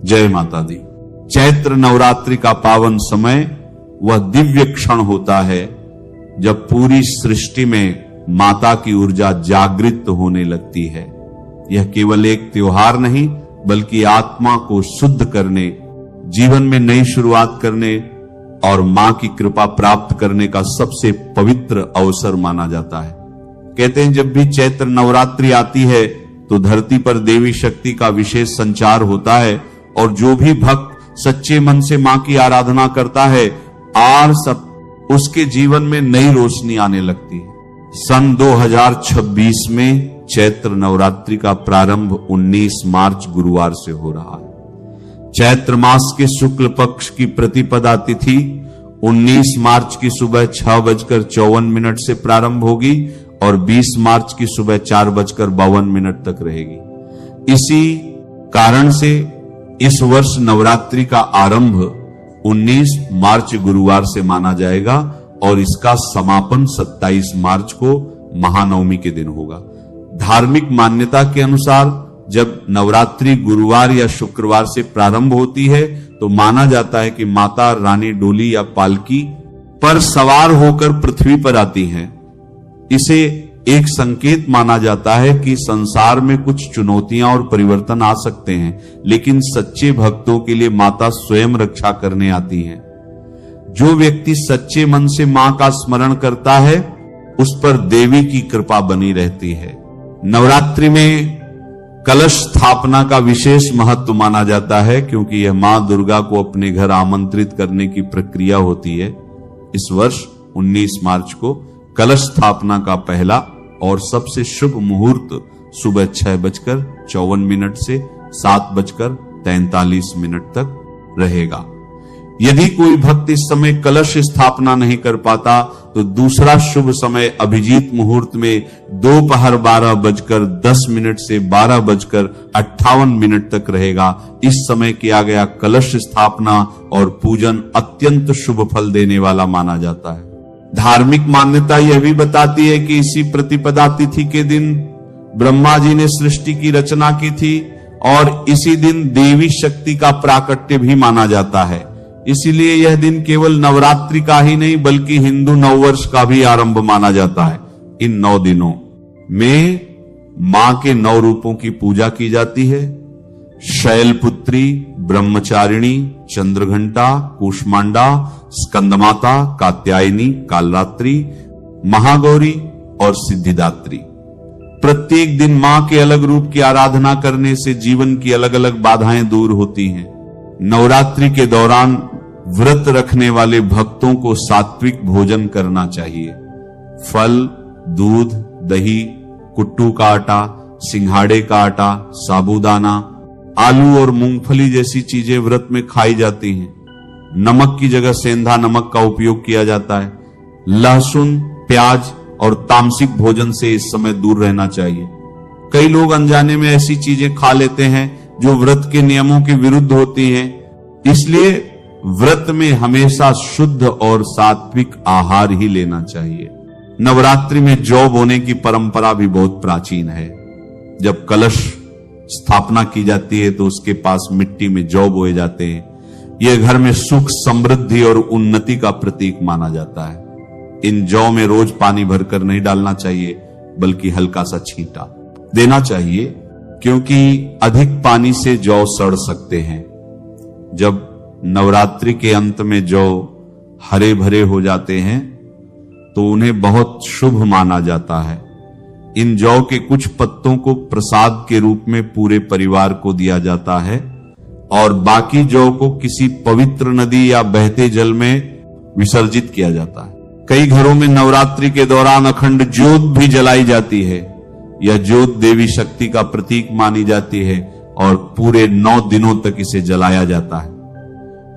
जय माता दी। चैत्र नवरात्रि का पावन समय वह दिव्य क्षण होता है जब पूरी सृष्टि में माता की ऊर्जा जागृत होने लगती है। यह केवल एक त्योहार नहीं बल्कि आत्मा को शुद्ध करने, जीवन में नई शुरुआत करने और मां की कृपा प्राप्त करने का सबसे पवित्र अवसर माना जाता है। कहते हैं जब भी चैत्र नवरात्रि आती है तो धरती पर देवी शक्ति का विशेष संचार होता है और जो भी भक्त सच्चे मन से मां की आराधना करता है उसके जीवन में नई रोशनी आने लगती है। सन 2026 में चैत्र नवरात्रि का प्रारंभ 19 मार्च गुरुवार से हो रहा है। चैत्र मास के शुक्ल पक्ष की प्रतिपदा तिथि 19 मार्च की सुबह 6:54 से प्रारंभ होगी और 20 मार्च की सुबह 4:52 तक रहेगी। इसी कारण से इस वर्ष नवरात्रि का आरंभ 19 मार्च गुरुवार से माना जाएगा और इसका समापन 27 मार्च को महानवमी के दिन होगा। धार्मिक मान्यता के अनुसार जब नवरात्रि गुरुवार या शुक्रवार से प्रारंभ होती है तो माना जाता है कि माता रानी डोली या पालकी पर सवार होकर पृथ्वी पर आती हैं। इसे एक संकेत माना जाता है कि संसार में कुछ चुनौतियां और परिवर्तन आ सकते हैं, लेकिन सच्चे भक्तों के लिए माता स्वयं रक्षा करने आती हैं। जो व्यक्ति सच्चे मन से मां का स्मरण करता है उस पर देवी की कृपा बनी रहती है। नवरात्रि में कलश स्थापना का विशेष महत्व माना जाता है क्योंकि यह मां दुर्गा को अपने घर आमंत्रित करने की प्रक्रिया होती है। इस वर्ष 19 मार्च को कलश स्थापना का पहला और सबसे शुभ मुहूर्त सुबह 6:54 से 7:43 तक रहेगा। यदि कोई भक्त इस समय कलश स्थापना नहीं कर पाता तो दूसरा शुभ समय अभिजीत मुहूर्त में दोपहर 12:10 से 12:58 तक रहेगा। इस समय किया गया कलश स्थापना और पूजन अत्यंत शुभ फल देने वाला माना जाता है। धार्मिक मान्यता यह भी बताती है कि इसी प्रतिपदा तिथि के दिन ब्रह्मा जी ने सृष्टि की रचना की थी और इसी दिन देवी शक्ति का प्राकट्य भी माना जाता है। इसीलिए यह दिन केवल नवरात्रि का ही नहीं बल्कि हिंदू नववर्ष का भी आरंभ माना जाता है। इन 9 दिनों में मां के 9 रूपों की पूजा की जाती है। शैलपुत्री, ब्रह्मचारिणी, चंद्रघंटा, कूष्मांडा, स्कंदमाता, कात्यायनी, कालरात्रि, महागौरी और सिद्धिदात्री। प्रत्येक दिन मां के अलग रूप की आराधना करने से जीवन की अलग अलग बाधाएं दूर होती हैं। नवरात्रि के दौरान व्रत रखने वाले भक्तों को सात्विक भोजन करना चाहिए। फल, दूध, दही, कुट्टू का आटा, सिंघाड़े का आटा, साबूदाना, आलू और मूंगफली जैसी चीजें व्रत में खाई जाती हैं। नमक की जगह सेंधा नमक का उपयोग किया जाता है। लहसुन, प्याज और तामसिक भोजन से इस समय दूर रहना चाहिए। कई लोग अनजाने में ऐसी चीजें खा लेते हैं जो व्रत के नियमों के विरुद्ध होती हैं। इसलिए व्रत में हमेशा शुद्ध और सात्विक आहार ही लेना चाहिए। नवरात्रि में जौ बोने की परंपरा भी बहुत प्राचीन है। जब कलश स्थापना की जाती है तो उसके पास मिट्टी में जौ बोए जाते हैं। यह घर में सुख, समृद्धि और उन्नति का प्रतीक माना जाता है। इन जौ में रोज पानी भरकर नहीं डालना चाहिए बल्कि हल्का सा छींटा देना चाहिए क्योंकि अधिक पानी से जौ सड़ सकते हैं। जब नवरात्रि के अंत में जौ हरे भरे हो जाते हैं तो उन्हें बहुत शुभ माना जाता है। इन जौ के कुछ पत्तों को प्रसाद के रूप में पूरे परिवार को दिया जाता है और बाकी जौ को किसी पवित्र नदी या बहते जल में विसर्जित किया जाता है। कई घरों में नवरात्रि के दौरान अखंड ज्योत भी जलाई जाती है। यह ज्योत देवी शक्ति का प्रतीक मानी जाती है और पूरे 9 दिनों तक इसे जलाया जाता है।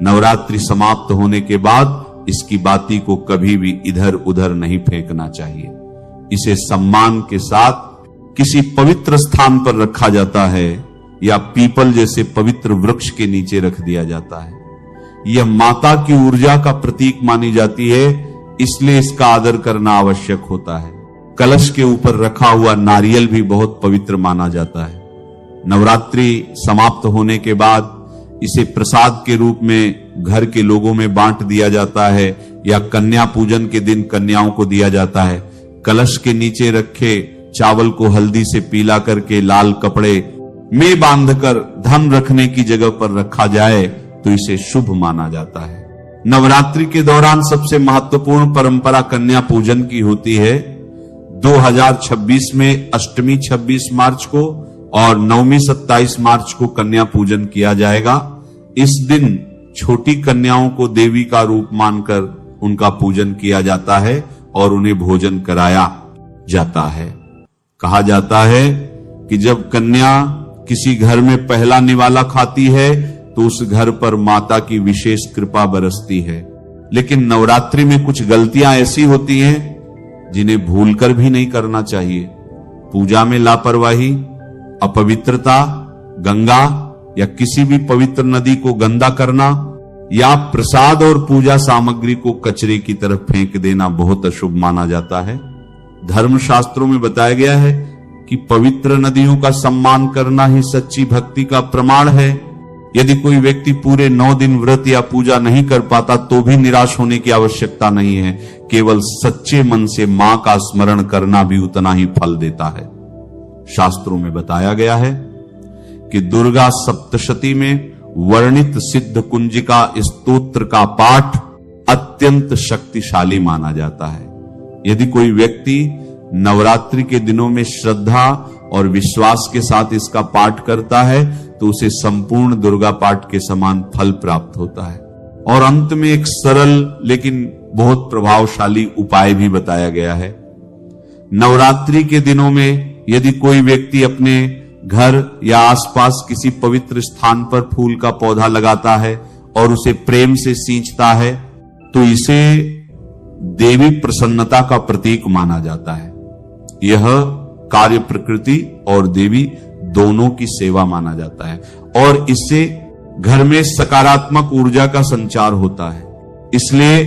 नवरात्रि समाप्त होने के बाद इसकी बाती को कभी भी इधर उधर नहीं फेंकना चाहिए। इसे सम्मान के साथ किसी पवित्र स्थान पर रखा जाता है या पीपल जैसे पवित्र वृक्ष के नीचे रख दिया जाता है। यह माता की ऊर्जा का प्रतीक मानी जाती है, इसलिए इसका आदर करना आवश्यक होता है। कलश के ऊपर रखा हुआ नारियल भी बहुत पवित्र माना जाता है। नवरात्रि समाप्त होने के बाद इसे प्रसाद के रूप में घर के लोगों में बांट दिया जाता है या कन्या पूजन के दिन कन्याओं को दिया जाता है। कलश के नीचे रखे चावल को हल्दी से पीला करके लाल कपड़े में बांधकर धन रखने की जगह पर रखा जाए तो इसे शुभ माना जाता है। नवरात्रि के दौरान सबसे महत्वपूर्ण परंपरा कन्या पूजन की होती है। 2026 में अष्टमी 26 मार्च को और नवमी 27 मार्च को कन्या पूजन किया जाएगा। इस दिन छोटी कन्याओं को देवी का रूप मानकर उनका पूजन किया जाता है और उन्हें भोजन कराया जाता है। कहा जाता है कि जब कन्या किसी घर में पहला निवाला खाती है तो उस घर पर माता की विशेष कृपा बरसती है। लेकिन नवरात्रि में कुछ गलतियां ऐसी होती हैं जिन्हें भूलकर भी नहीं करना चाहिए। पूजा में लापरवाही, अपवित्रता, गंगा या किसी भी पवित्र नदी को गंदा करना या प्रसाद और पूजा सामग्री को कचरे की तरफ फेंक देना बहुत अशुभ माना जाता है। धर्मशास्त्रों में बताया गया है कि पवित्र नदियों का सम्मान करना ही सच्ची भक्ति का प्रमाण है। यदि कोई व्यक्ति पूरे 9 दिन व्रत या पूजा नहीं कर पाता तो भी निराश होने की आवश्यकता नहीं है। केवल सच्चे मन से मां का स्मरण करना भी उतना ही फल देता है। शास्त्रों में बताया गया है कि दुर्गा सप्तशती में वर्णित सिद्ध कुंजिका स्तोत्र का पाठ अत्यंत शक्तिशाली माना जाता है। यदि कोई व्यक्ति नवरात्रि के दिनों में श्रद्धा और विश्वास के साथ इसका पाठ करता है तो उसे संपूर्ण दुर्गा पाठ के समान फल प्राप्त होता है। और अंत में एक सरल लेकिन बहुत प्रभावशाली उपाय भी बताया गया है। नवरात्रि के दिनों में यदि कोई व्यक्ति अपने घर या आसपास किसी पवित्र स्थान पर फूल का पौधा लगाता है और उसे प्रेम से सींचता है तो इसे देवी प्रसन्नता का प्रतीक माना जाता है। यह कार्य प्रकृति और देवी दोनों की सेवा माना जाता है और इससे घर में सकारात्मक ऊर्जा का संचार होता है। इसलिए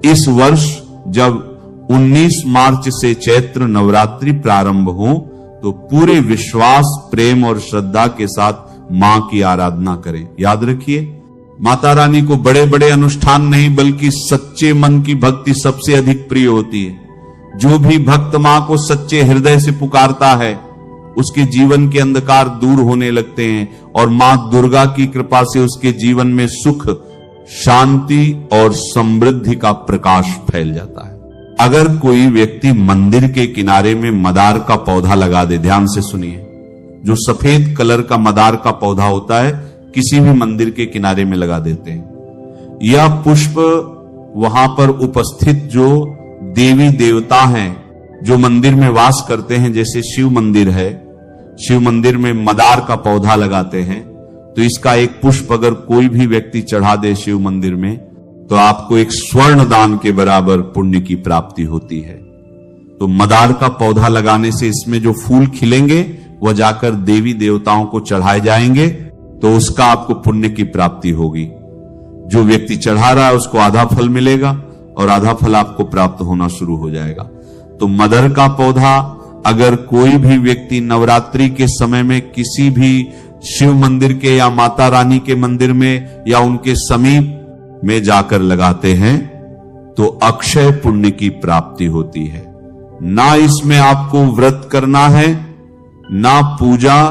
इस वर्ष जब 19 मार्च से चैत्र नवरात्रि प्रारंभ हो तो पूरे विश्वास, प्रेम और श्रद्धा के साथ मां की आराधना करें। याद रखिए, माता रानी को बड़े बड़े अनुष्ठान नहीं बल्कि सच्चे मन की भक्ति सबसे अधिक प्रिय होती है। जो भी भक्त मां को सच्चे हृदय से पुकारता है उसके जीवन के अंधकार दूर होने लगते हैं और मां दुर्गा की कृपा से उसके जीवन में सुख, शांति और समृद्धि का प्रकाश फैल जाता है। अगर कोई व्यक्ति मंदिर के किनारे में मदार का पौधा लगा दे, ध्यान से सुनिए, जो सफेद कलर का मदार का पौधा होता है किसी भी मंदिर के किनारे में लगा देते हैं। यह पुष्प वहां पर उपस्थित जो देवी देवता हैं जो मंदिर में वास करते हैं, जैसे शिव मंदिर है, शिव मंदिर में मदार का पौधा लगाते हैं तो इसका एक पुष्प अगर कोई भी व्यक्ति चढ़ा दे शिव मंदिर में तो आपको एक स्वर्ण दान के बराबर पुण्य की प्राप्ति होती है। तो मदार का पौधा लगाने से इसमें जो फूल खिलेंगे वह जाकर देवी देवताओं को चढ़ाए जाएंगे तो उसका आपको पुण्य की प्राप्ति होगी। जो व्यक्ति चढ़ा रहा है उसको आधा फल मिलेगा और आधा फल आपको प्राप्त होना शुरू हो जाएगा। तो मदर का पौधा अगर कोई भी व्यक्ति नवरात्रि के समय में किसी भी शिव मंदिर के या माता रानी के मंदिर में या उनके समीप में जाकर लगाते हैं तो अक्षय पुण्य की प्राप्ति होती है। ना इसमें आपको व्रत करना है, ना पूजा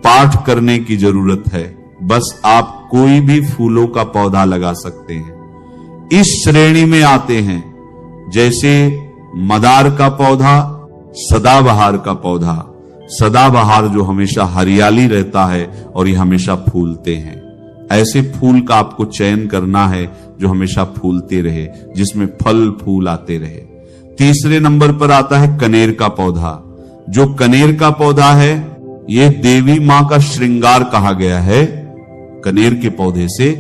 पाठ करने की जरूरत है, बस आप कोई भी फूलों का पौधा लगा सकते हैं। इस श्रेणी में आते हैं जैसे मदार का पौधा, सदाबहार का पौधा। सदाबहार जो हमेशा हरियाली रहता है और ये हमेशा फूलते हैं। ऐसे फूल का आपको चयन करना है जो हमेशा फूलते रहे, जिसमें फल फूल आते रहे। तीसरे नंबर पर आता है कनेर का पौधा। जो कनेर का पौधा है ये देवी मां का श्रृंगार कहा गया है। कनेर के पौधे से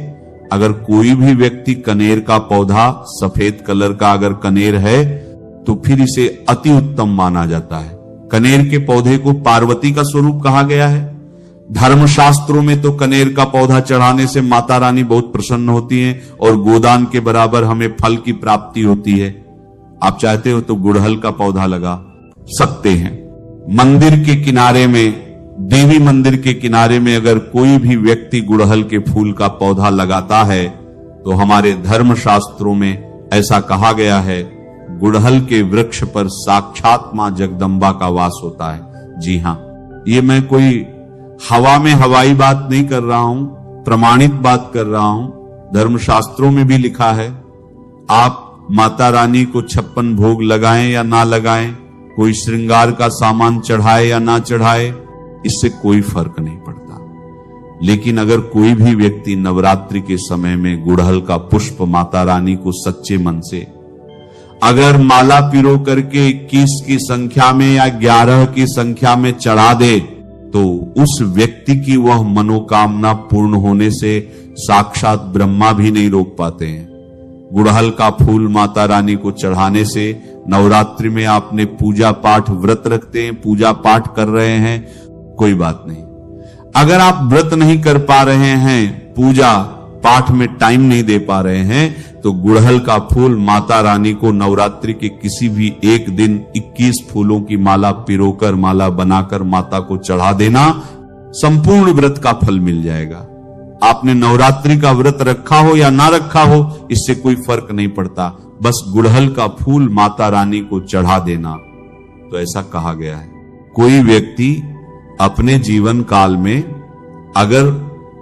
अगर कोई भी व्यक्ति कनेर का पौधा, सफेद कलर का अगर कनेर है तो फिर इसे अति उत्तम माना जाता है। कनेर के पौधे को पार्वती का स्वरूप कहा गया है। धर्मशास्त्रों में तो कनेर का पौधा चढ़ाने से माता रानी बहुत प्रसन्न होती हैं और गोदान के बराबर हमें फल की प्राप्ति होती है। आप चाहते हो तो गुड़हल का पौधा लगा सकते हैं। मंदिर के किनारे में देवी मंदिर के किनारे में अगर कोई भी व्यक्ति गुड़हल के फूल का पौधा लगाता है तो हमारे धर्म शास्त्रों में ऐसा कहा गया है, गुड़हल के वृक्ष पर साक्षात मां जगदम्बा का वास होता है। जी हां, ये मैं कोई हवा में हवाई बात नहीं कर रहा हूं, प्रमाणित बात कर रहा हूं। धर्मशास्त्रों में भी लिखा है, आप माता रानी को 56 भोग लगाएं या ना लगाएं, कोई श्रृंगार का सामान चढ़ाए या ना चढ़ाए, इससे कोई फर्क नहीं पड़ता। लेकिन अगर कोई भी व्यक्ति नवरात्रि के समय में गुड़हल का पुष्प माता रानी को सच्चे मन से अगर माला पिरो करके 21 की संख्या में या 11 की संख्या में चढ़ा दे तो उस व्यक्ति की वह मनोकामना पूर्ण होने से साक्षात ब्रह्मा भी नहीं रोक पाते हैं। गुड़हल का फूल माता रानी को चढ़ाने से, नवरात्रि में आपने पूजा पाठ व्रत रखते हैं, पूजा पाठ कर रहे हैं, कोई बात नहीं। अगर आप व्रत नहीं कर पा रहे हैं, पूजा पाठ में टाइम नहीं दे पा रहे हैं, तो गुड़हल का फूल माता रानी को नवरात्रि के किसी भी एक दिन 21 फूलों की माला पिरोकर, माला बनाकर माता को चढ़ा देना, संपूर्ण व्रत का फल मिल जाएगा। आपने नवरात्रि का व्रत रखा हो या ना रखा हो, इससे कोई फर्क नहीं पड़ता, बस गुड़हल का फूल माता रानी को चढ़ा देना। तो ऐसा कहा गया है। कोई व्यक्ति अपने जीवन काल में अगर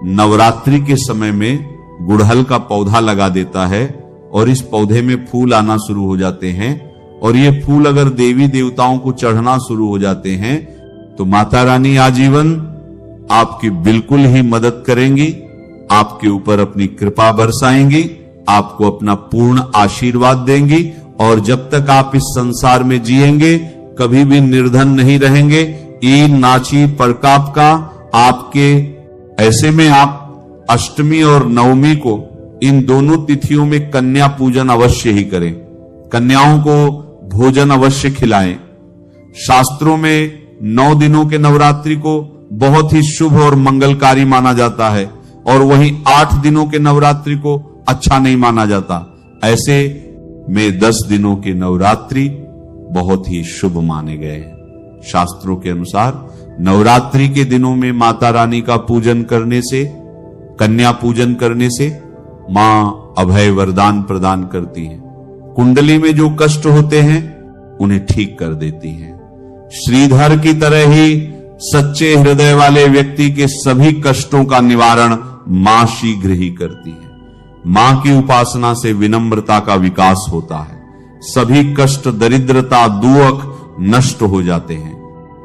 नवरात्रि के समय में गुड़हल का पौधा लगा देता है और इस पौधे में फूल आना शुरू हो जाते हैं और ये फूल अगर देवी देवताओं को चढ़ना शुरू हो जाते हैं, तो माता रानी आजीवन आपकी बिल्कुल ही मदद करेंगी, आपके ऊपर अपनी कृपा बरसाएंगी, आपको अपना पूर्ण आशीर्वाद देंगी और जब तक आप इस संसार में जिएंगे कभी भी निर्धन नहीं रहेंगे। ई नाची परकाप का आपके, ऐसे में आप अष्टमी और नवमी को, इन दोनों तिथियों में कन्या पूजन अवश्य ही करें, कन्याओं को भोजन अवश्य खिलाएं। शास्त्रों में 9 दिनों के नवरात्रि को बहुत ही शुभ और मंगलकारी माना जाता है और वहीं 8 दिनों के नवरात्रि को अच्छा नहीं माना जाता। ऐसे में 10 दिनों के नवरात्रि बहुत ही शुभ माने गए हैं। शास्त्रों के अनुसार नवरात्रि के दिनों में माता रानी का पूजन करने से, कन्या पूजन करने से मां अभय वरदान प्रदान करती हैं। कुंडली में जो कष्ट होते हैं उन्हें ठीक कर देती हैं। श्रीधर की तरह ही सच्चे हृदय वाले व्यक्ति के सभी कष्टों का निवारण मां शीघ्र ही करती है। मां की उपासना से विनम्रता का विकास होता है, सभी कष्ट, दरिद्रता, दुख नष्ट हो जाते हैं।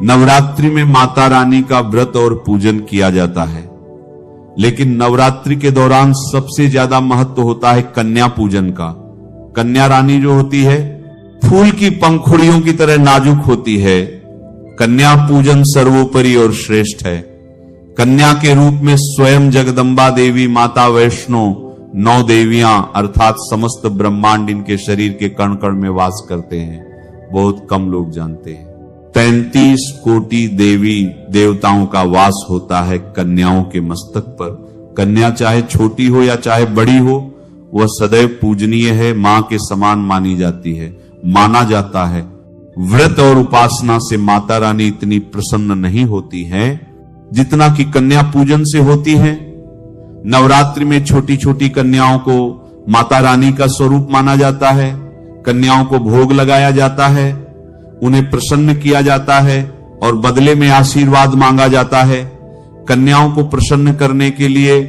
नवरात्रि में माता रानी का व्रत और पूजन किया जाता है, लेकिन नवरात्रि के दौरान सबसे ज्यादा महत्व होता है कन्या पूजन का। कन्या रानी जो होती है फूल की पंखुड़ियों की तरह नाजुक होती है। कन्या पूजन सर्वोपरि और श्रेष्ठ है। कन्या के रूप में स्वयं जगदम्बा देवी, माता वैष्णो, 9 देवियां अर्थात समस्त ब्रह्मांड इनके शरीर के कण कण में वास करते हैं। बहुत कम लोग जानते हैं। 33 कोटि देवी देवताओं का वास होता है कन्याओं के मस्तक पर। कन्या चाहे छोटी हो या चाहे बड़ी हो, वह सदैव पूजनीय है, मां के समान मानी जाती है, माना जाता है। व्रत और उपासना से माता रानी इतनी प्रसन्न नहीं होती है जितना कि कन्या पूजन से होती है। नवरात्रि में छोटी छोटी कन्याओं को माता रानी का स्वरूप माना जाता है। कन्याओं को भोग लगाया जाता है, उन्हें प्रसन्न किया जाता है और बदले में आशीर्वाद मांगा जाता है। कन्याओं को प्रसन्न करने के लिए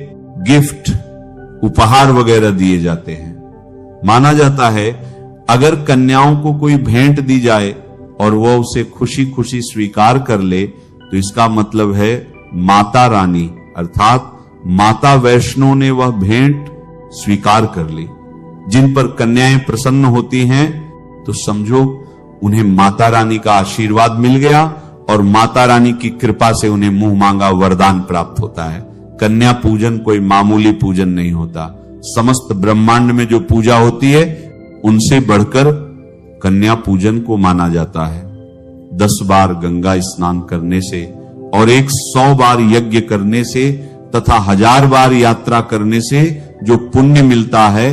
गिफ्ट, उपहार वगैरह दिए जाते हैं। माना जाता है अगर कन्याओं को कोई भेंट दी जाए और वह उसे खुशी खुशी स्वीकार कर ले तो इसका मतलब है माता रानी अर्थात माता वैष्णो ने वह भेंट स्वीकार कर ली। जिन पर कन्याएं प्रसन्न होती हैं तो समझो उन्हें माता रानी का आशीर्वाद मिल गया और माता रानी की कृपा से उन्हें मुंह मांगा वरदान प्राप्त होता है। कन्या पूजन कोई मामूली पूजन नहीं होता। समस्त ब्रह्मांड में जो पूजा होती है उनसे बढ़कर कन्या पूजन को माना जाता है। 10 बार गंगा स्नान करने से और 100 बार यज्ञ करने से तथा 1000 बार यात्रा करने से जो पुण्य मिलता है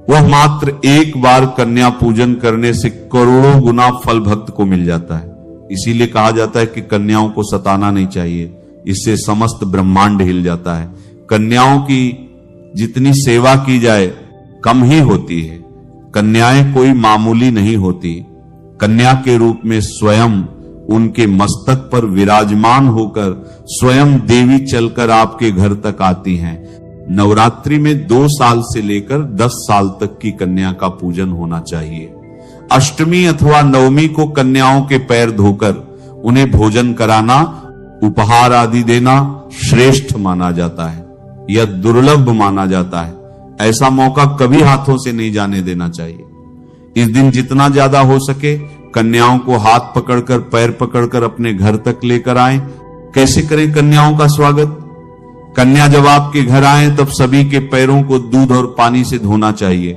वह मात्र एक बार कन्या पूजन करने से करोड़ों गुना फल भक्त को मिल जाता है। इसीलिए कहा जाता है कि कन्याओं को सताना नहीं चाहिए, इससे समस्त ब्रह्मांड हिल जाता है। कन्याओं की जितनी सेवा की जाए कम ही होती है। कन्याएं कोई मामूली नहीं होती। कन्या के रूप में स्वयं उनके मस्तक पर विराजमान होकर स्वयं देवी चलकर आपके घर तक आती हैं। नवरात्रि में 2 साल से लेकर 10 साल तक की कन्या का पूजन होना चाहिए। अष्टमी अथवा नवमी को कन्याओं के पैर धोकर उन्हें भोजन कराना, उपहार आदि देना श्रेष्ठ माना जाता है या दुर्लभ माना जाता है। ऐसा मौका कभी हाथों से नहीं जाने देना चाहिए। इस दिन जितना ज्यादा हो सके कन्याओं को हाथ पकड़कर, पैर पकड़कर अपने घर तक लेकर आएं। कैसे करें कन्याओं का स्वागत? कन्या जब आपके घर आए तब सभी के पैरों को दूध और पानी से धोना चाहिए।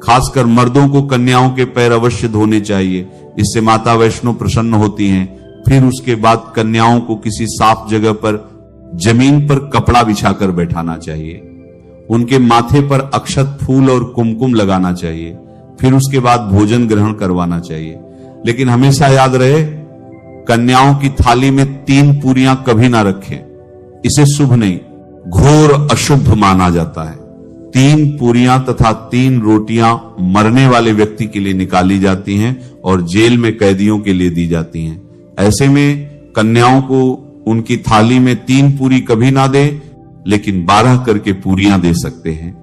खासकर मर्दों को कन्याओं के पैर अवश्य धोने चाहिए, इससे माता वैष्णो प्रसन्न होती हैं। फिर उसके बाद कन्याओं को किसी साफ जगह पर जमीन पर कपड़ा बिछाकर बैठाना चाहिए। उनके माथे पर अक्षत, फूल और कुमकुम लगाना चाहिए। फिर उसके बाद भोजन ग्रहण करवाना चाहिए। लेकिन हमेशा याद रहे, कन्याओं की थाली में 3 पूरियां कभी ना रखें, इसे शुभ नहीं, घोर अशुभ माना जाता है। 3 पूरियां तथा 3 रोटियां मरने वाले व्यक्ति के लिए निकाली जाती हैं और जेल में कैदियों के लिए दी जाती हैं। ऐसे में कन्याओं को उनकी थाली में 3 पूरी कभी ना दे, लेकिन 12 करके पूरियां दे सकते हैं।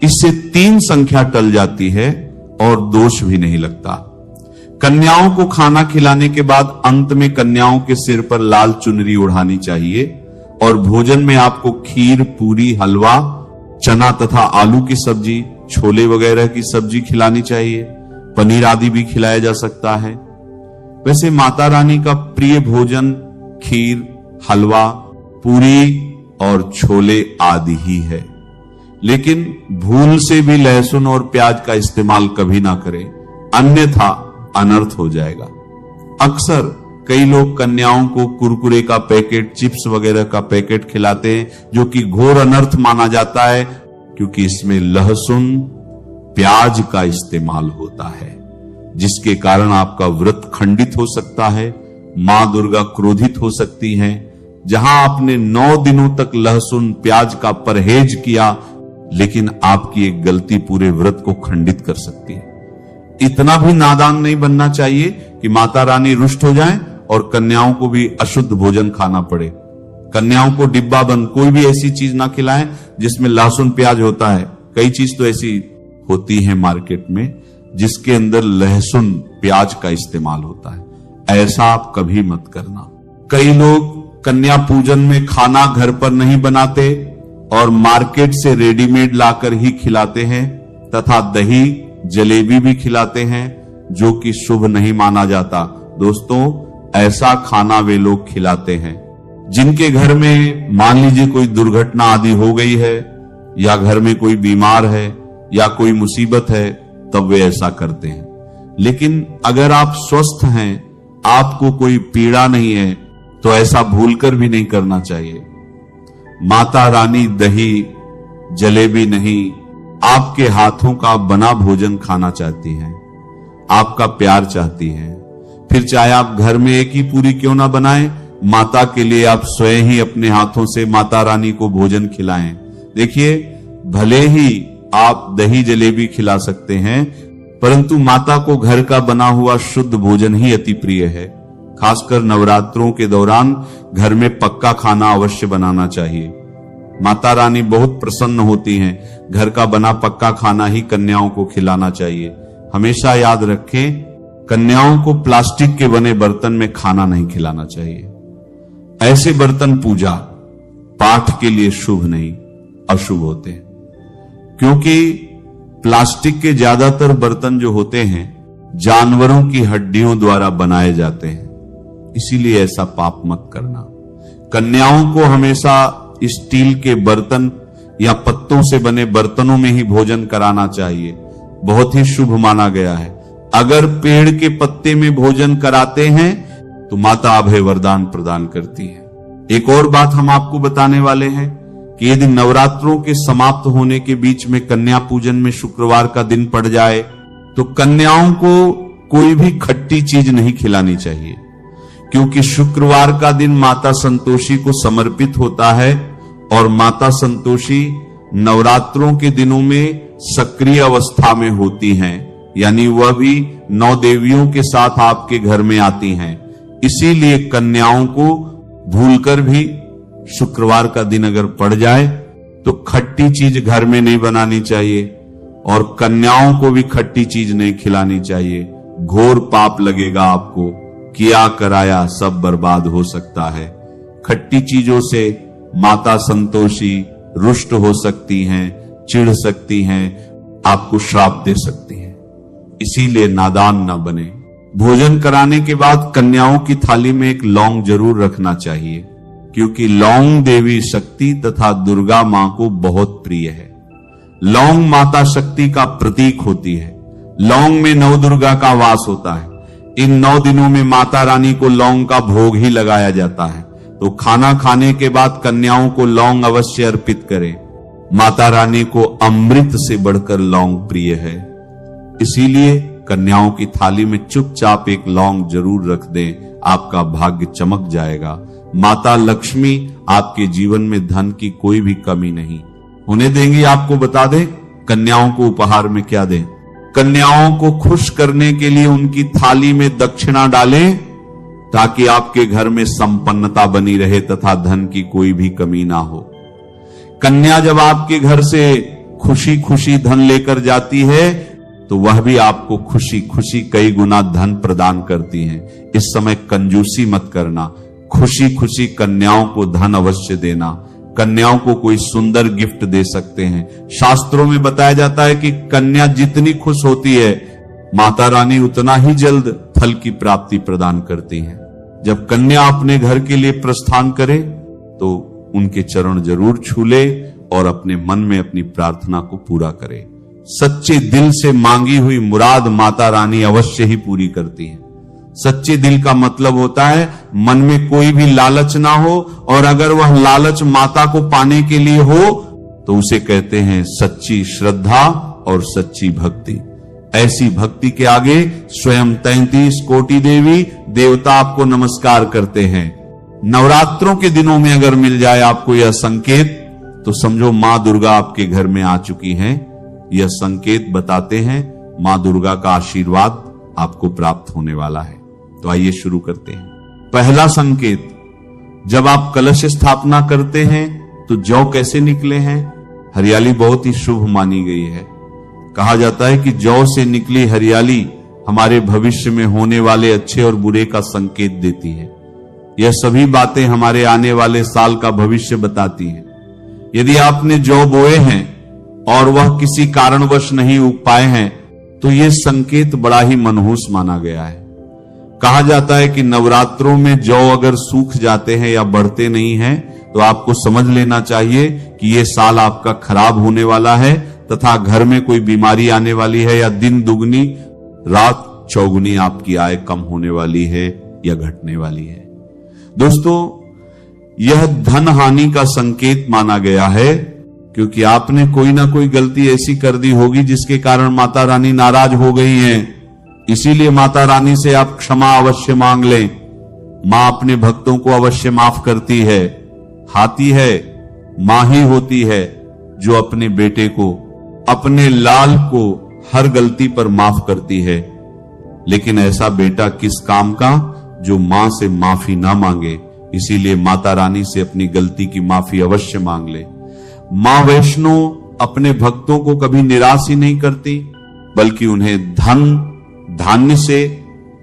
इससे 3 संख्या टल जाती है और दोष भी नहीं लगता। कन्याओं को खाना खिलाने के बाद अंत में कन्याओं के सिर पर लाल चुनरी ओढ़ानी चाहिए और भोजन में आपको खीर, पूरी, हलवा, चना तथा आलू की सब्जी, छोले वगैरह की सब्जी खिलानी चाहिए। पनीर आदि भी खिलाया जा सकता है। वैसे माता रानी का प्रिय भोजन खीर, हलवा, पूरी और छोले आदि ही है। लेकिन भूल से भी लहसुन और प्याज का इस्तेमाल कभी ना करें, अन्यथा अनर्थ हो जाएगा। अक्सर कई लोग कन्याओं को कुरकुरे का पैकेट, चिप्स वगैरह का पैकेट खिलाते हैं, जो कि घोर अनर्थ माना जाता है, क्योंकि इसमें लहसुन, प्याज का इस्तेमाल होता है, जिसके कारण आपका व्रत खंडित हो सकता है। मां दुर्गा क्रोधित हो सकती हैं। जहां आपने 9 दिनों तक लहसुन, प्याज का परहेज किया, लेकिन आपकी एक गलती पूरे व्रत को खंडित कर सकती है। इतना भी नादान नहीं बनना चाहिए कि माता रानी रुष्ट हो जाएं और कन्याओं को भी अशुद्ध भोजन खाना पड़े। कन्याओं को डिब्बा बंद कोई भी ऐसी चीज ना खिलाएं जिसमें लहसुन प्याज होता है। कई चीज तो ऐसी होती है मार्केट में जिसके अंदर लहसुन प्याज का इस्तेमाल होता है। ऐसा आप कभी मत करना। कई लोग कन्या पूजन में खाना घर पर नहीं बनाते और मार्केट से रेडीमेड लाकर ही खिलाते हैं तथा दही, जलेबी भी खिलाते हैं, जो कि शुभ नहीं माना जाता। दोस्तों, ऐसा खाना वे लोग खिलाते हैं जिनके घर में मान लीजिए कोई दुर्घटना आदि हो गई है, या घर में कोई बीमार है, या कोई मुसीबत है, तब वे ऐसा करते हैं। लेकिन अगर आप स्वस्थ हैं, आपको कोई पीड़ा नहीं है, तो ऐसा भूलकर भी नहीं करना चाहिए। माता रानी दही, जलेबी नहीं, आपके हाथों का बना भोजन खाना चाहती हैं, आपका प्यार चाहती हैं। फिर चाहे आप घर में एक ही पूरी क्यों ना बनाएं, माता के लिए आप स्वयं ही अपने हाथों से माता रानी को भोजन खिलाएं। देखिए, भले ही आप दही जलेबी खिला सकते हैं, परंतु माता को घर का बना हुआ शुद्ध भोजन ही अति प्रिय है। खासकर नवरात्रों के दौरान घर में पक्का खाना अवश्य बनाना चाहिए। माता रानी बहुत प्रसन्न होती हैं। घर का बना पक्का खाना ही कन्याओं को खिलाना चाहिए। हमेशा याद रखें, कन्याओं को प्लास्टिक के बने बर्तन में खाना नहीं खिलाना चाहिए। ऐसे बर्तन पूजा पाठ के लिए शुभ नहीं, अशुभ होते हैं, क्योंकि प्लास्टिक के ज्यादातर बर्तन जो होते हैं जानवरों की हड्डियों द्वारा बनाए जाते हैं। इसीलिए ऐसा पाप मत करना। कन्याओं को हमेशा स्टील के बर्तन या पत्तों से बने बर्तनों में ही भोजन कराना चाहिए, बहुत ही शुभ माना गया है। अगर पेड़ के पत्ते में भोजन कराते हैं तो माता अभय वरदान प्रदान करती है। एक और बात हम आपको बताने वाले हैं कि यदि नवरात्रों के समाप्त होने के बीच में कन्या पूजन में शुक्रवार का दिन पड़ जाए तो कन्याओं को कोई भी खट्टी चीज नहीं खिलानी चाहिए। क्योंकि शुक्रवार का दिन माता संतोषी को समर्पित होता है और माता संतोषी नवरात्रों के दिनों में सक्रिय अवस्था में होती हैं, यानी वह भी 9 देवियों के साथ आपके घर में आती हैं। इसीलिए कन्याओं को भूलकर भी शुक्रवार का दिन अगर पड़ जाए तो खट्टी चीज घर में नहीं बनानी चाहिए और कन्याओं को भी खट्टी चीज नहीं खिलानी चाहिए। घोर पाप लगेगा आपको, किया कराया सब बर्बाद हो सकता है। खट्टी चीजों से माता संतोषी रुष्ट हो सकती हैं, चिढ़ सकती हैं, आपको श्राप दे सकती हैं। इसीलिए नादान न बने। भोजन कराने के बाद कन्याओं की थाली में एक लौंग जरूर रखना चाहिए, क्योंकि लौंग देवी शक्ति तथा दुर्गा मां को बहुत प्रिय है। लौंग माता शक्ति का प्रतीक होती है। लौंग में नवदुर्गा का वास होता है। इन 9 दिनों में माता रानी को लौंग का भोग ही लगाया जाता है। तो खाना खाने के बाद कन्याओं को लौंग अवश्य अर्पित करें। माता रानी को अमृत से बढ़कर लौंग प्रिय है, इसीलिए कन्याओं की थाली में चुपचाप एक लौंग जरूर रख दें, आपका भाग्य चमक जाएगा। माता लक्ष्मी आपके जीवन में धन की कोई भी कमी नहीं होने देंगी। आपको बता दें कन्याओं को उपहार में क्या दें। कन्याओं को खुश करने के लिए उनकी थाली में दक्षिणा डालें, ताकि आपके घर में संपन्नता बनी रहे तथा धन की कोई भी कमी ना हो। कन्या जब आपके घर से खुशी खुशी धन लेकर जाती है तो वह भी आपको खुशी खुशी कई गुना धन प्रदान करती हैं। इस समय कंजूसी मत करना, खुशी खुशी कन्याओं को धन अवश्य देना। कन्याओं को कोई सुंदर गिफ्ट दे सकते हैं। शास्त्रों में बताया जाता है कि कन्या जितनी खुश होती है माता रानी उतना ही जल्द फल की प्राप्ति प्रदान करती हैं। जब कन्या अपने घर के लिए प्रस्थान करे तो उनके चरण जरूर छू ले और अपने मन में अपनी प्रार्थना को पूरा करे। सच्चे दिल से मांगी हुई मुराद माता रानी अवश्य ही पूरी करती हैं। सच्चे दिल का मतलब होता है मन में कोई भी लालच ना हो, और अगर वह लालच माता को पाने के लिए हो तो उसे कहते हैं सच्ची श्रद्धा और सच्ची भक्ति। ऐसी भक्ति के आगे स्वयं 33 कोटि देवी देवता आपको नमस्कार करते हैं। नवरात्रों के दिनों में अगर मिल जाए आपको यह संकेत तो समझो मां दुर्गा आपके घर में आ चुकी हैं। यह संकेत बताते हैं मां दुर्गा का आशीर्वाद आपको प्राप्त होने वाला है। तो आइए शुरू करते हैं। पहला संकेत, जब आप कलश स्थापना करते हैं तो जौ कैसे निकले हैं? हरियाली बहुत ही शुभ मानी गई है। कहा जाता है कि जौ से निकली हरियाली हमारे भविष्य में होने वाले अच्छे और बुरे का संकेत देती है। यह सभी बातें हमारे आने वाले साल का भविष्य बताती हैं। यदि आपने जौ बोए हैं और वह किसी कारणवश नहीं उग पाए हैं तो यह संकेत बड़ा ही मनहूस माना गया है। कहा जाता है कि नवरात्रों में जौ अगर सूख जाते हैं या बढ़ते नहीं हैं तो आपको समझ लेना चाहिए कि यह साल आपका खराब होने वाला है तथा घर में कोई बीमारी आने वाली है, या दिन दुगनी रात चौगुनी आपकी आय कम होने वाली है या घटने वाली है। दोस्तों, यह धन हानि का संकेत माना गया है, क्योंकि आपने कोई ना कोई गलती ऐसी कर दी होगी जिसके कारण माता रानी नाराज हो गई हैं। इसीलिए माता रानी से आप क्षमा अवश्य मांग लें। मां अपने भक्तों को अवश्य माफ करती है। हाथी है, मां ही होती है जो अपने बेटे को, अपने लाल को हर गलती पर माफ करती है। लेकिन ऐसा बेटा किस काम का जो मां से माफी ना मांगे। इसीलिए माता रानी से अपनी गलती की माफी अवश्य मांग ले। मां वैष्णो अपने भक्तों को कभी निराश ही नहीं करती, बल्कि उन्हें धन धान्य से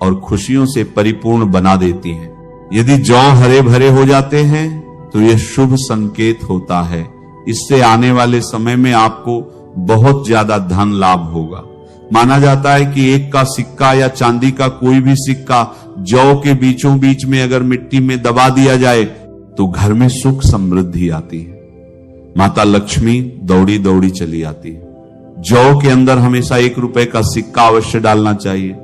और खुशियों से परिपूर्ण बना देती हैं। यदि जौ हरे भरे हो जाते हैं तो यह शुभ संकेत होता है। इससे आने वाले समय में आपको बहुत ज्यादा धन लाभ होगा। माना जाता है कि एक का सिक्का या चांदी का कोई भी सिक्का जौ के बीचों बीच में अगर मिट्टी में दबा दिया जाए तो घर में सुख समृद्धि आती है। माता लक्ष्मी दौड़ी दौड़ी चली आती है। जौ के अंदर हमेशा 1 रुपए का सिक्का अवश्य डालना चाहिए।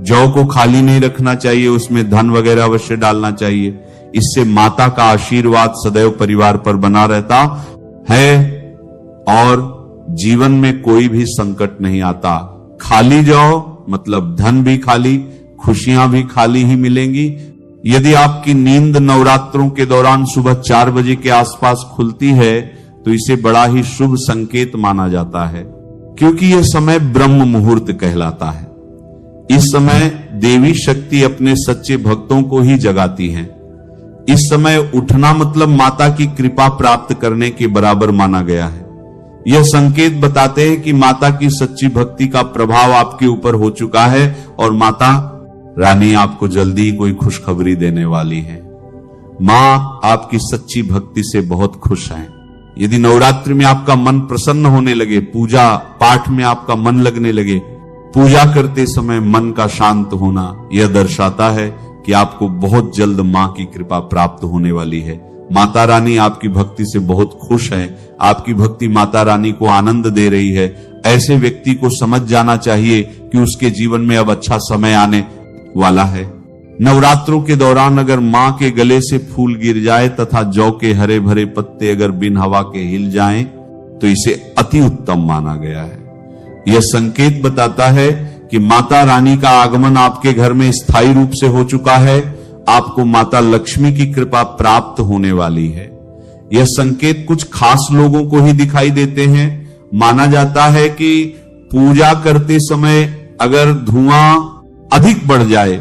जौ को खाली नहीं रखना चाहिए, उसमें धन वगैरह अवश्य डालना चाहिए। इससे माता का आशीर्वाद सदैव परिवार पर बना रहता है और जीवन में कोई भी संकट नहीं आता। खाली जौ मतलब धन भी खाली, खुशियां भी खाली ही मिलेंगी, यदि आपकी नींद नवरात्रों के दौरान सुबह 4 बजे के आसपास खुलती है तो इसे बड़ा ही शुभ संकेत माना जाता है, क्योंकि यह समय ब्रह्म मुहूर्त कहलाता है। इस समय देवी शक्ति अपने सच्चे भक्तों को ही जगाती हैं। इस समय उठना मतलब माता की कृपा प्राप्त करने के बराबर माना गया है। यह संकेत बताते हैं कि माता की सच्ची भक्ति का प्रभाव आपके ऊपर हो चुका है और माता रानी आपको जल्दी कोई खुशखबरी देने वाली है। मां आपकी सच्ची भक्ति से बहुत खुश है। यदि नवरात्रि में आपका मन प्रसन्न होने लगे, पूजा पाठ में आपका मन लगने लगे, पूजा करते समय मन का शांत होना, यह दर्शाता है कि आपको बहुत जल्द मां की कृपा प्राप्त होने वाली है। माता रानी आपकी भक्ति से बहुत खुश है। आपकी भक्ति माता रानी को आनंद दे रही है। ऐसे व्यक्ति को समझ जाना चाहिए कि उसके जीवन में अब अच्छा समय आने वाला है। नवरात्रों के दौरान अगर मां के गले से फूल गिर जाए तथा जौ के हरे भरे पत्ते अगर बिन हवा के हिल जाएं, तो इसे अति उत्तम माना गया है। यह संकेत बताता है कि माता रानी का आगमन आपके घर में स्थायी रूप से हो चुका है। आपको माता लक्ष्मी की कृपा प्राप्त होने वाली है। यह संकेत कुछ खास लोगों को ही दिखाई देते हैं। माना जाता है कि पूजा करते समय अगर धुआं अधिक बढ़ जाए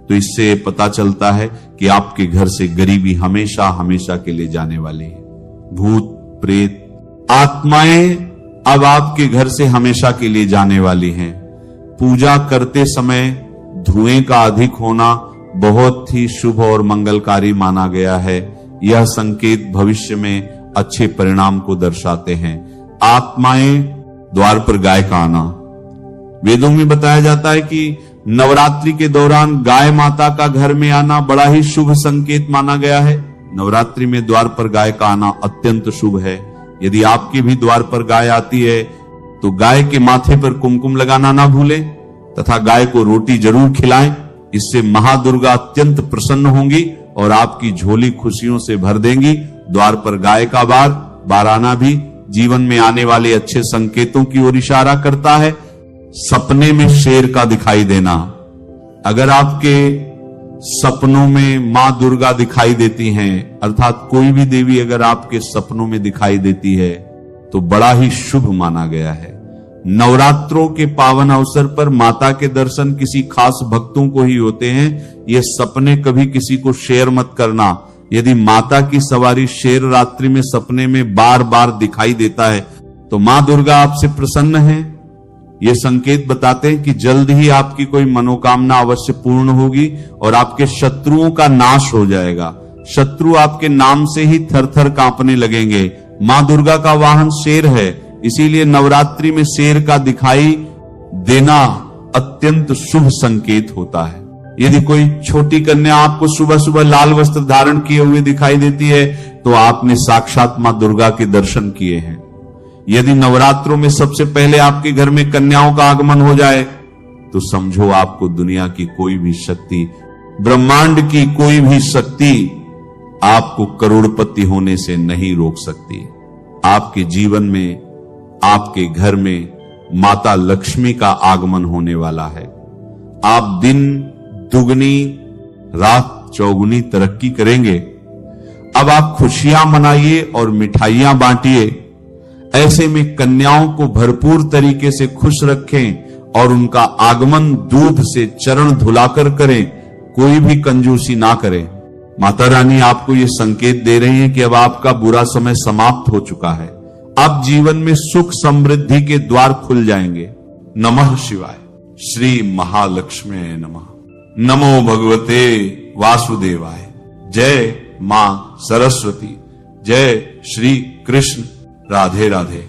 तो इससे पता चलता है कि आपके घर से गरीबी हमेशा हमेशा के लिए जाने वाली है। भूत प्रेत आत्माएं अब आपके घर से हमेशा के लिए जाने वाली हैं। पूजा करते समय धुएं का अधिक होना बहुत ही शुभ और मंगलकारी माना गया है। यह संकेत भविष्य में अच्छे परिणाम को दर्शाते हैं। आत्माएं द्वार पर गाय का आना, वेदों में बताया जाता है कि नवरात्रि के दौरान गाय माता का घर में आना बड़ा ही शुभ संकेत माना गया है। नवरात्रि में द्वार पर गाय का आना अत्यंत शुभ है। यदि आपके भी द्वार पर गाय आती है तो गाय के माथे पर कुमकुम लगाना ना भूलें तथा गाय को रोटी जरूर खिलाएं। इससे महादुर्गा अत्यंत प्रसन्न होंगी और आपकी झोली खुशियों से भर देंगी। द्वार पर गाय का बार आना भी जीवन में आने वाले अच्छे संकेतों की ओर इशारा करता है। सपने में शेर का दिखाई देना, अगर आपके सपनों में मां दुर्गा दिखाई देती हैं, अर्थात कोई भी देवी अगर आपके सपनों में दिखाई देती है तो बड़ा ही शुभ माना गया है। नवरात्रों के पावन अवसर पर माता के दर्शन किसी खास भक्तों को ही होते हैं। ये सपने कभी किसी को शेयर मत करना। यदि माता की सवारी शेर रात्रि में सपने में बार बार दिखाई देता है तो मां दुर्गा आपसे प्रसन्न है। ये संकेत बताते हैं कि जल्द ही आपकी कोई मनोकामना अवश्य पूर्ण होगी और आपके शत्रुओं का नाश हो जाएगा। शत्रु आपके नाम से ही थर-थर कांपने लगेंगे। मां दुर्गा का वाहन शेर है, इसीलिए नवरात्रि में शेर का दिखाई देना अत्यंत शुभ संकेत होता है। यदि कोई छोटी कन्या आपको सुबह सुबह लाल वस्त्र धारण किए हुए दिखाई देती है तो आपने साक्षात मां दुर्गा के दर्शन किए हैं। यदि नवरात्रों में सबसे पहले आपके घर में कन्याओं का आगमन हो जाए तो समझो आपको दुनिया की कोई भी शक्ति, ब्रह्मांड की कोई भी शक्ति आपको करोड़पति होने से नहीं रोक सकती। आपके जीवन में, आपके घर में माता लक्ष्मी का आगमन होने वाला है। आप दिन दुगनी रात चौगुनी तरक्की करेंगे। अब आप खुशियां मनाइए और मिठाइयां बांटिए। ऐसे में कन्याओं को भरपूर तरीके से खुश रखें और उनका आगमन दूध से चरण धुलाकर करें। कोई भी कंजूसी ना करें। माता रानी आपको ये संकेत दे रही है कि अब आपका बुरा समय समाप्त हो चुका है। अब जीवन में सुख समृद्धि के द्वार खुल जाएंगे। नमः शिवाय। श्री महालक्ष्मी नमः। नमो भगवते वासुदेवाय। जय मां सरस्वती। जय श्री कृष्ण। राधे राधे।